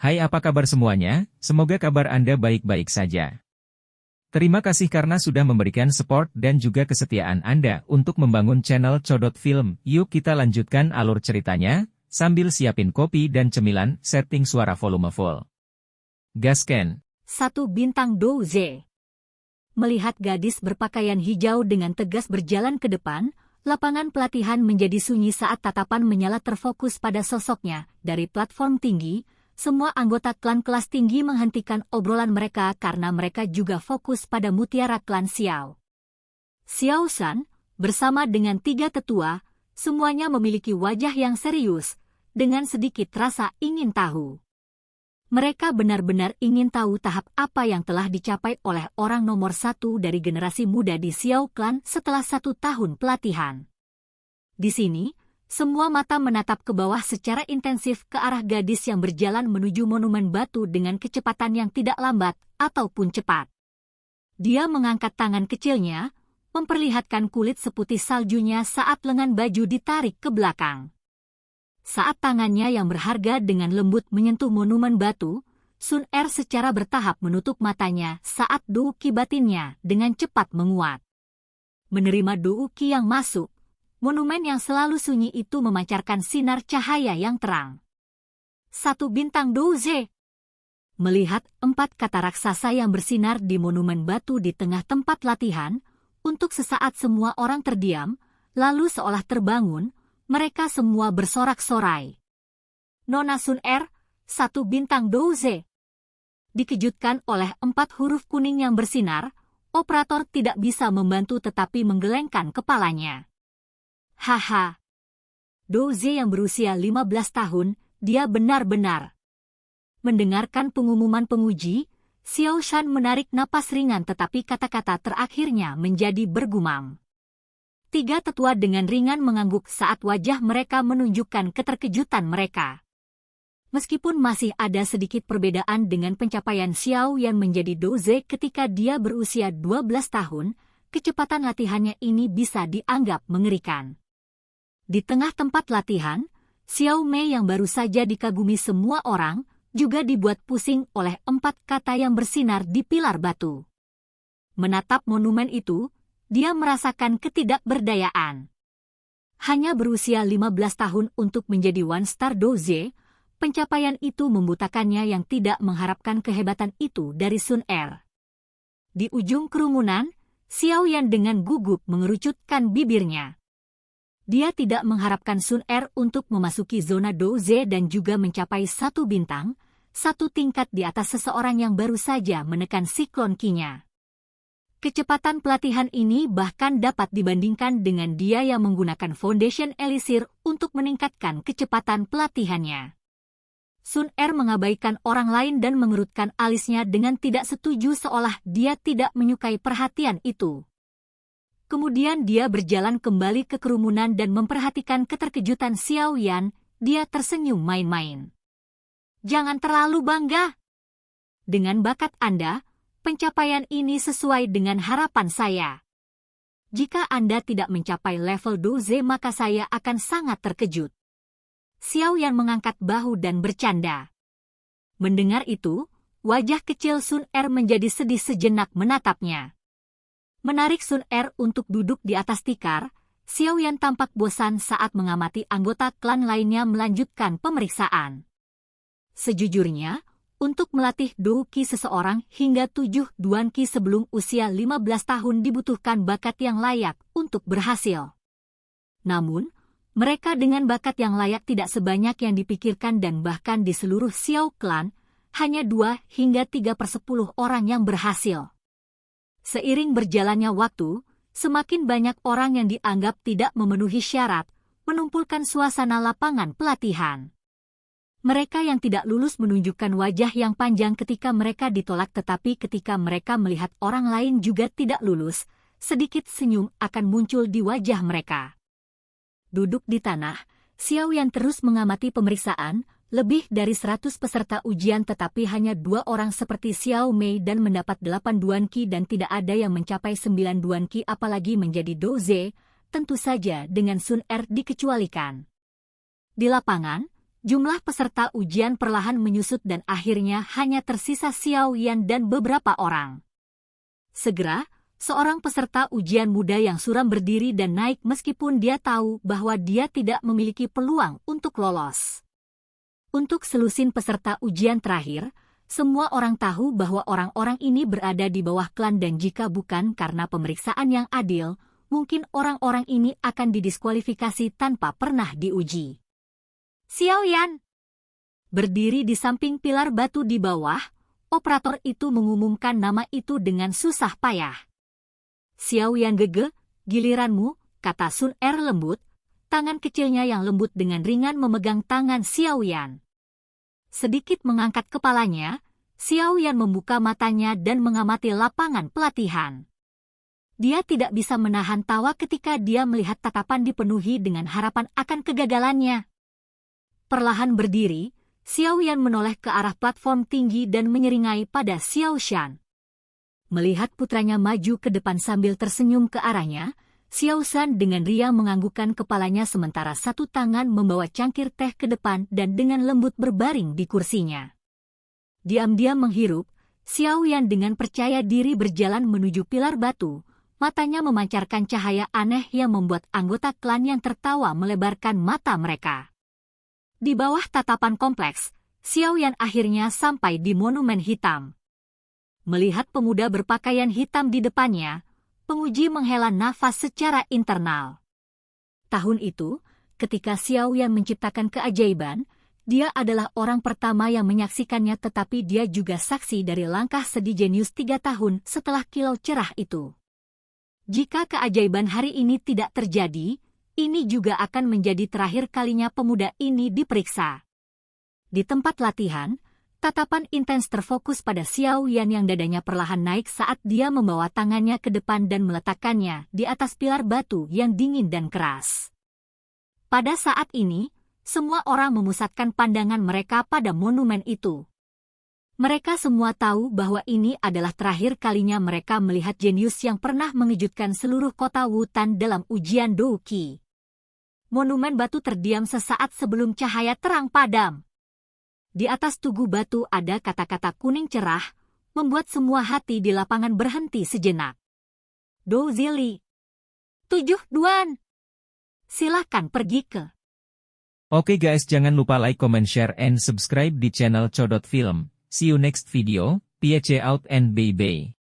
Hai, apa kabar semuanya? Semoga kabar Anda baik-baik saja. Terima kasih karena sudah memberikan support dan juga kesetiaan Anda untuk membangun channel Codot Film. Yuk kita lanjutkan alur ceritanya, sambil siapin kopi dan cemilan, setting suara volume full. Gasken. 1 bintang Douze. Melihat gadis berpakaian hijau dengan tegas berjalan ke depan, lapangan pelatihan menjadi sunyi saat tatapan menyala terfokus pada sosoknya. Dari platform tinggi, semua anggota klan kelas tinggi menghentikan obrolan mereka karena mereka juga fokus pada mutiara klan Xiao. Xiao Shan, bersama dengan 3 tetua, semuanya memiliki wajah yang serius, dengan sedikit rasa ingin tahu. Mereka benar-benar ingin tahu tahap apa yang telah dicapai oleh orang nomor 1 dari generasi muda di Xiao Clan setelah 1 tahun pelatihan. Di sini, semua mata menatap ke bawah secara intensif ke arah gadis yang berjalan menuju monumen batu dengan kecepatan yang tidak lambat ataupun cepat. Dia mengangkat tangan kecilnya, memperlihatkan kulit seputih saljunya saat lengan baju ditarik ke belakang. Saat tangannya yang berharga dengan lembut menyentuh monumen batu, Sun Er secara bertahap menutup matanya saat Douki batinnya dengan cepat menguat. Menerima Douki yang masuk, monumen yang selalu sunyi itu memancarkan sinar cahaya yang terang. 1 bintang Douze. Melihat 4 kata raksasa yang bersinar di monumen batu di tengah tempat latihan, untuk sesaat semua orang terdiam, lalu seolah terbangun, mereka semua bersorak-sorai. Nona Sun Er, 1 bintang Douze. Dikejutkan oleh 4 huruf kuning yang bersinar, operator tidak bisa membantu tetapi menggelengkan kepalanya. Haha. Douze yang berusia 15 tahun, dia benar-benar. Mendengarkan pengumuman penguji, Xiao Shan menarik napas ringan tetapi kata-kata terakhirnya menjadi bergumam. 3 tetua dengan ringan mengangguk saat wajah mereka menunjukkan keterkejutan mereka. Meskipun masih ada sedikit perbedaan dengan pencapaian Xiao Yan menjadi Douze ketika dia berusia 12 tahun, kecepatan latihannya ini bisa dianggap mengerikan. Di tengah tempat latihan, Xiao Mei yang baru saja dikagumi semua orang, juga dibuat pusing oleh 4 kata yang bersinar di pilar batu. Menatap monumen itu, dia merasakan ketidakberdayaan. Hanya berusia 15 tahun untuk menjadi One Star Douze, pencapaian itu membutakannya yang tidak mengharapkan kehebatan itu dari Sun Er. Di ujung kerumunan, Xiao Yan dengan gugup mengerucutkan bibirnya. Dia tidak mengharapkan Sun Er untuk memasuki zona Douze dan juga mencapai 1 bintang, 1 tingkat di atas seseorang yang baru saja menekan siklon Qi-nya. Kecepatan pelatihan ini bahkan dapat dibandingkan dengan dia yang menggunakan Foundation Elixir untuk meningkatkan kecepatan pelatihannya. Sun Er mengabaikan orang lain dan mengerutkan alisnya dengan tidak setuju seolah dia tidak menyukai perhatian itu. Kemudian dia berjalan kembali ke kerumunan dan memperhatikan keterkejutan Xiao Yan, dia tersenyum main-main. Jangan terlalu bangga. Dengan bakat Anda, pencapaian ini sesuai dengan harapan saya. Jika Anda tidak mencapai level Douze maka saya akan sangat terkejut. Xiao Yan mengangkat bahu dan bercanda. Mendengar itu, wajah kecil Sun Er menjadi sedih sejenak menatapnya. Menarik Sun Er untuk duduk di atas tikar, Xiao Yan tampak bosan saat mengamati anggota klan lainnya melanjutkan pemeriksaan. Sejujurnya, untuk melatih Douki seseorang hingga 7 Duan Qi sebelum usia 15 tahun dibutuhkan bakat yang layak untuk berhasil. Namun, mereka dengan bakat yang layak tidak sebanyak yang dipikirkan dan bahkan di seluruh Xiao Clan, hanya 2 hingga 3/10 orang yang berhasil. Seiring berjalannya waktu, semakin banyak orang yang dianggap tidak memenuhi syarat, menumpulkan suasana lapangan pelatihan. Mereka yang tidak lulus menunjukkan wajah yang panjang ketika mereka ditolak tetapi ketika mereka melihat orang lain juga tidak lulus, sedikit senyum akan muncul di wajah mereka. Duduk di tanah, Xiao Yan terus mengamati pemeriksaan, lebih dari 100 peserta ujian tetapi hanya 2 orang seperti Xiao Mei dan mendapat 8 Duan Qi dan tidak ada yang mencapai 9 Duan Qi apalagi menjadi Douze, tentu saja dengan Sun Er dikecualikan. Di lapangan, Jumlah peserta ujian perlahan menyusut dan akhirnya hanya tersisa Xiao Yan dan beberapa orang. Segera, seorang peserta ujian muda yang suram berdiri dan naik meskipun dia tahu bahwa dia tidak memiliki peluang untuk lolos. Untuk selusin peserta ujian terakhir, semua orang tahu bahwa orang-orang ini berada di bawah klan dan jika bukan karena pemeriksaan yang adil, mungkin orang-orang ini akan didiskualifikasi tanpa pernah diuji. Xiao Yan berdiri di samping pilar batu di bawah, operator itu mengumumkan nama itu dengan susah payah. Xiao Yan gege, giliranmu, kata Sun Er lembut, tangan kecilnya yang lembut dengan ringan memegang tangan Xiao Yan. Sedikit mengangkat kepalanya, Xiao Yan membuka matanya dan mengamati lapangan pelatihan. Dia tidak bisa menahan tawa ketika dia melihat tatapan dipenuhi dengan harapan akan kegagalannya. Perlahan berdiri, Xiao Yan menoleh ke arah platform tinggi dan menyeringai pada Xiao Shan. Melihat putranya maju ke depan sambil tersenyum ke arahnya, Xiao Shan dengan riang menganggukkan kepalanya sementara satu tangan membawa cangkir teh ke depan dan dengan lembut berbaring di kursinya. Diam-diam menghirup, Xiao Yan dengan percaya diri berjalan menuju pilar batu, matanya memancarkan cahaya aneh yang membuat anggota klan yang tertawa melebarkan mata mereka. Di bawah tatapan kompleks, Xiao Yan akhirnya sampai di monumen hitam. Melihat pemuda berpakaian hitam di depannya, penguji menghela nafas secara internal. Tahun itu, ketika Xiao Yan menciptakan keajaiban, dia adalah orang pertama yang menyaksikannya tetapi dia juga saksi dari langkah sedih jenius 3 tahun setelah kilau cerah itu. Jika keajaiban hari ini tidak terjadi, ini juga akan menjadi terakhir kalinya pemuda ini diperiksa. Di tempat latihan, tatapan intens terfokus pada Xiao Yan yang dadanya perlahan naik saat dia membawa tangannya ke depan dan meletakkannya di atas pilar batu yang dingin dan keras. Pada saat ini, semua orang memusatkan pandangan mereka pada monumen itu. Mereka semua tahu bahwa ini adalah terakhir kalinya mereka melihat jenius yang pernah mengejutkan seluruh kota Wutan dalam ujian Douqi. Monumen batu terdiam sesaat sebelum cahaya terang padam. Di atas tugu batu ada kata-kata kuning cerah, membuat semua hati di lapangan berhenti sejenak. Do Zili. 7 Duan. Silakan pergi ke. Oke guys, jangan lupa like, comment, share, and subscribe di channel Codot Film. See you next video. Peace out and bye-bye.